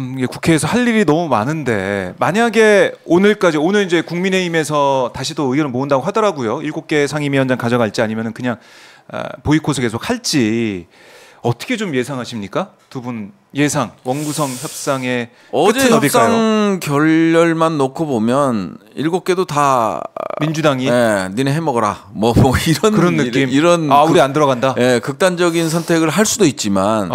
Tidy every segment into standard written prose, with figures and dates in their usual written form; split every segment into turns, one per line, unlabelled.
참 이게 국회에서 할 일이 너무 많은데 만약에 오늘 이제 국민의힘에서 다시 또 의견을 모은다고 하더라고요. 7개 상임위원장 가져갈지 아니면은 그냥 보이콧을 계속 할지 어떻게 좀 예상하십니까? 두 분 예상 원구성 협상의
어제
끝은 어딜까요?
협상 결렬만 놓고 보면 7개도 다
민주당이
니네 해먹어라 뭐 이런
그런 느낌
이런
우리 안 들어간다.
극단적인 선택을 할 수도 있지만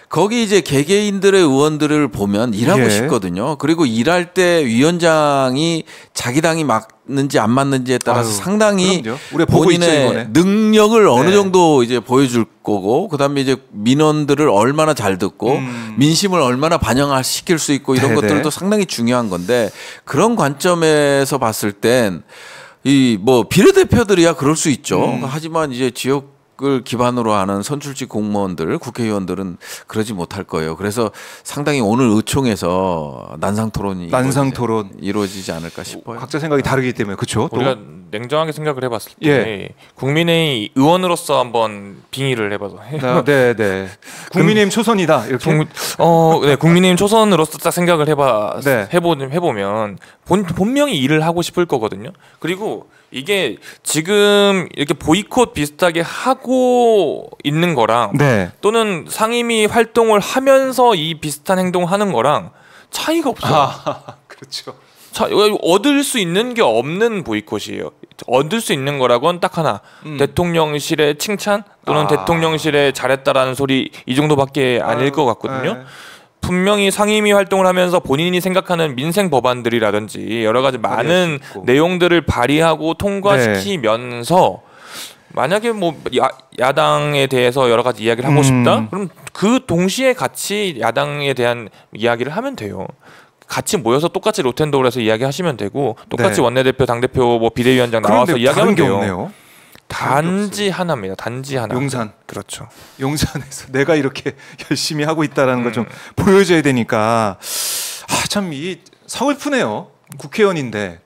거기 이제 개개인들의 의원들을 보면 일하고 싶거든요. 그리고 일할 때 위원장이 자기 당이 맞는지 안 맞는지에 따라서 상당히 본인의 능력을 어느 정도 이제 보여줄 거고, 그다음에 이제 민원들을 얼마나 잘 듣고 민심을 얼마나 반영시킬 수 있고 이런 것들도 상당히 중요한 건데, 그런 관점에서 봤을 땐 이 뭐 비례대표들이야 그럴 수 있죠. 하지만 이제 지역을 기반으로 하는 선출직 공무원들, 국회의원들은 그러지 못할 거예요. 그래서 상당히 오늘 의총에서 난상토론 이루어지지 않을까 싶어요.
각자 생각이 다르기 때문에. 그렇죠.
우리가 냉정하게 생각을 해봤을 때 국민의힘 의원으로서 한번 빙의를 해봐서
네. 국민의힘 초선이다 이렇게.
네, 국민의힘 초선으로서 딱 생각을 해보면 본명이 일을 하고 싶을 거거든요. 그리고 이게 지금 이렇게 보이콧 비슷하게 하고 있는 거랑 또는 상임위 활동을 하면서 이 비슷한 행동을 하는 거랑 차이가 없어요.
그렇죠.
얻을 수 있는 게 없는 보이콧이에요. 얻을 수 있는 거라고는 딱 하나, 대통령실의 칭찬 또는 대통령실의 잘했다라는 소리, 이 정도밖에 아닐 것 같거든요. 분명히 상임위 활동을 하면서 본인이 생각하는 민생 법안들이라든지 여러 가지 많은 내용들을 발의하고 통과시키면서 만약에 뭐 야당에 대해서 여러 가지 이야기를 하고 싶다? 그럼 그 동시에 같이 야당에 대한 이야기를 하면 돼요. 같이 모여서 똑같이 로텐도를 해서 이야기하시면 되고, 똑같이 원내대표, 당대표, 뭐 비대위원장 나와서 이야기하면 돼요. 단지 하나입니다. 단지 하나.
용산.
그렇죠.
용산에서 내가 이렇게 열심히 하고 있다라는 걸 좀 보여줘야 되니까 참 이 서글프네요. 국회의원인데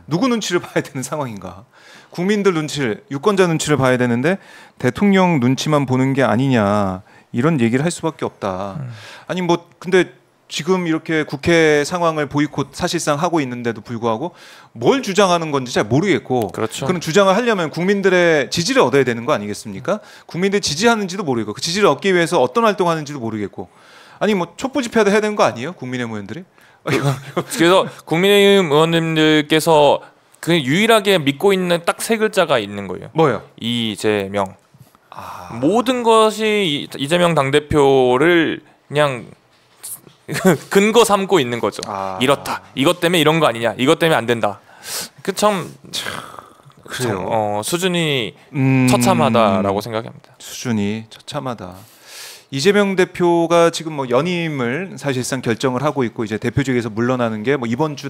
누구 눈치를 봐야 되는 상황인가? 국민들 눈치를, 유권자 눈치를 봐야 되는데 대통령 눈치만 보는 게 아니냐, 이런 얘기를 할 수밖에 없다. 아니 뭐 근데 지금 이렇게 국회 상황을 보이콧 사실상 하고 있는데도 불구하고 뭘 주장하는 건지 잘 모르겠고, 그런 주장을 하려면 국민들의 지지를 얻어야 되는 거 아니겠습니까? 국민들이 지지하는지도 모르겠고, 그 지지를 얻기 위해서 어떤 활동하는지도 모르겠고, 아니 뭐 촛불 집회도 해야 되는 거 아니에요? 국민의힘 의원들이?
그래서 국민의힘 의원님들께서 그 유일하게 믿고 있는 딱 3글자가 있는 거예요.
뭐요?
이재명. 모든 것이 이재명 당대표를 그냥 근거 삼고 있는 거죠. 이렇다. 이것 때문에 이런 거 아니냐. 이것 때문에 안 된다. 그 참 수준이 처참하다라고 생각합니다.
수준이 처참하다. 이재명 대표가 지금 뭐 연임을 사실상 결정을 하고 있고, 이제 대표직에서 물러나는 게 뭐 이번 주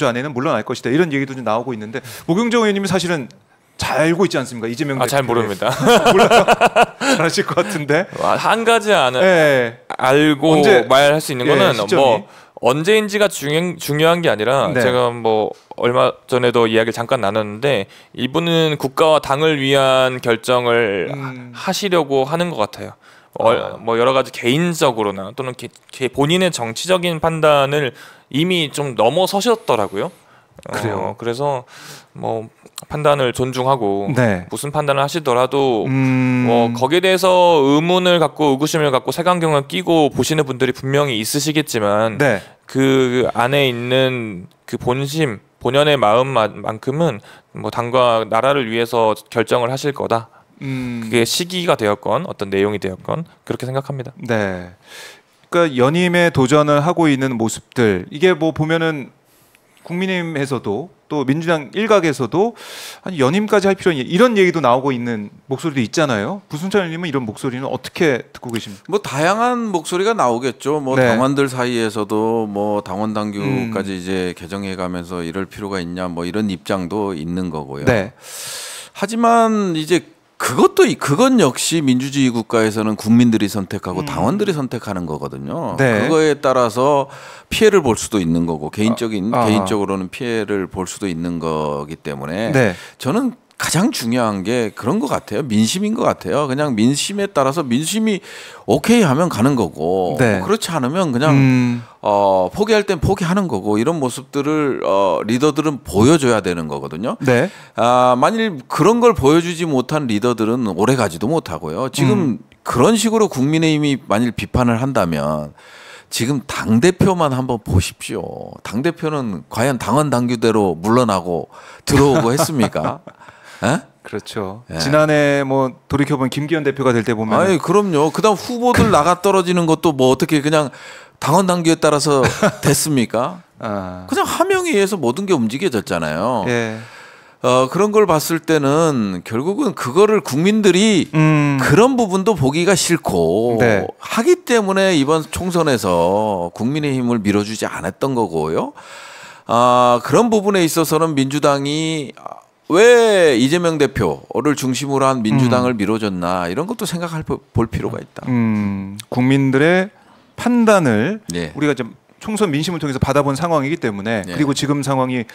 안에는 물러날 것이다, 이런 얘기도 좀 나오고 있는데, 모경정 의원님이 사실은 잘 알고 있지 않습니까? 이재명 대표.
잘 모릅니다.
몰라요. 잘하실 것 같은데.
한 가지 알고 말할 수 있는 거는 뭐 언제인지가 중요한 게 아니라, 제가 뭐 얼마 전에도 이야기를 잠깐 나눴는데, 이분은 국가와 당을 위한 결정을 하시려고 하는 것 같아요. 뭐 여러 가지 개인적으로나 또는 본인의 정치적인 판단을 이미 좀 넘어서셨더라고요.
그래요.
그래서 뭐 판단을 존중하고 무슨 판단을 하시더라도 뭐 거기에 대해서 의문을 갖고 의구심을 갖고 색안경을 끼고 보시는 분들이 분명히 있으시겠지만, 그 안에 있는 그 본연의 마음만큼은 뭐 당과 나라를 위해서 결정을 하실 거다. 그게 시기가 되었건 어떤 내용이 되었건 그렇게 생각합니다.
네. 그러니까 연임에 도전을 하고 있는 모습들, 이게 뭐 보면은 국민의힘에서도 또 민주당 일각에서도 아니 연임까지 할 필요는, 이런 얘기도 나오고 있는 목소리도 있잖아요. 부순찬 의원님은 이런 목소리는 어떻게 듣고 계십니까?
뭐 다양한 목소리가 나오겠죠. 뭐 당원들 사이에서도 뭐 당원 당규까지 이제 개정해가면서 이럴 필요가 있냐, 뭐 이런 입장도 있는 거고요. 하지만 이제 그건 역시 민주주의 국가에서는 국민들이 선택하고 당원들이 선택하는 거거든요. 그거에 따라서 피해를 볼 수도 있는 거고, 개인적으로는 피해를 볼 수도 있는 거기 때문에 저는 가장 중요한 게 그런 것 같아요. 민심인 것 같아요. 그냥 민심에 따라서 민심이 오케이 하면 가는 거고
네.
뭐 그렇지 않으면 그냥 포기할 땐 포기하는 거고 이런 모습들을 리더들은 보여줘야 되는 거거든요.
네.
만일 그런 걸 보여주지 못한 리더들은 오래 가지도 못하고요. 지금 그런 식으로 국민의힘이 만일 비판을 한다면 지금 당대표만 한번 보십시오. 당대표는 과연 당원 당규대로 물러나고 들어오고 했습니까? 에?
그렇죠.
예.
지난해 뭐 돌이켜보면 김기현 대표가 될 때 보면
아니 그럼요. 그다음 후보들 나가 떨어지는 것도 뭐 어떻게 그냥 당원 당규에 따라서 됐습니까? 그냥 하명회에서 모든 게 움직여졌잖아요.
예.
그런 걸 봤을 때는 결국은 그거를 국민들이 그런 부분도 보기가 싫고
네.
하기 때문에 이번 총선에서 국민의힘을 밀어주지 않았던 거고요. 그런 부분에 있어서는 민주당이 왜 이재명 대표를 중심으로 한 민주당을 밀어줬나 이런 것도 볼 필요가 있다.
국민들의 판단을
네.
우리가 좀 총선 민심을 통해서 받아본 상황이기 때문에
네.
그리고 지금 상황이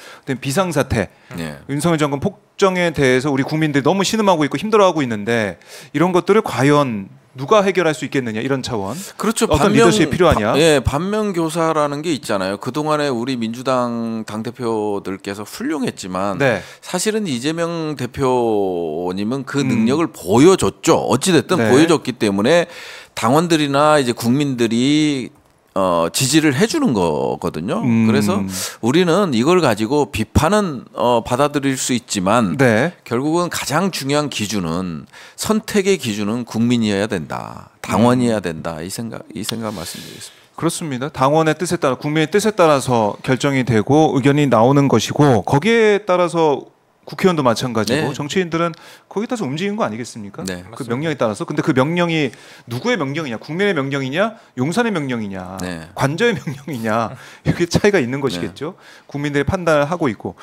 비상사태,
네.
윤석열 정권 폭정에 대해서 우리 국민들이 너무 신음하고 있고 힘들어하고 있는데 이런 것들을 과연 누가 해결할 수 있겠느냐 이런 차원.
그렇죠.
어떤 리더십이 필요하냐.
예, 반면교사라는 게 있잖아요. 그동안에 우리 민주당 당대표들께서 훌륭했지만
네.
사실은 이재명 대표님은 그 능력을 보여줬죠. 어찌됐든
네.
보여줬기 때문에 당원들이나 이제 국민들이 지지를 해주는 거거든요. 그래서 우리는 이걸 가지고 비판은 받아들일 수 있지만
네.
결국은 가장 중요한 기준은 선택의 기준은 국민이어야 된다. 당원이어야 된다. 이 생각 말씀드리겠습니다.
그렇습니다. 당원의 뜻에 따라 국민의 뜻에 따라서 결정이 되고 의견이 나오는 것이고 거기에 따라서 국회의원도 마찬가지고
네.
정치인들은 거기에 따라서 움직이는 거 아니겠습니까?
네,
그 명령에 따라서. 근데 그 명령이 누구의 명령이냐? 국민의 명령이냐? 용산의 명령이냐?
네.
관저의 명령이냐? 이게 차이가 있는 것이겠죠. 국민들이 판단을 하고 있고.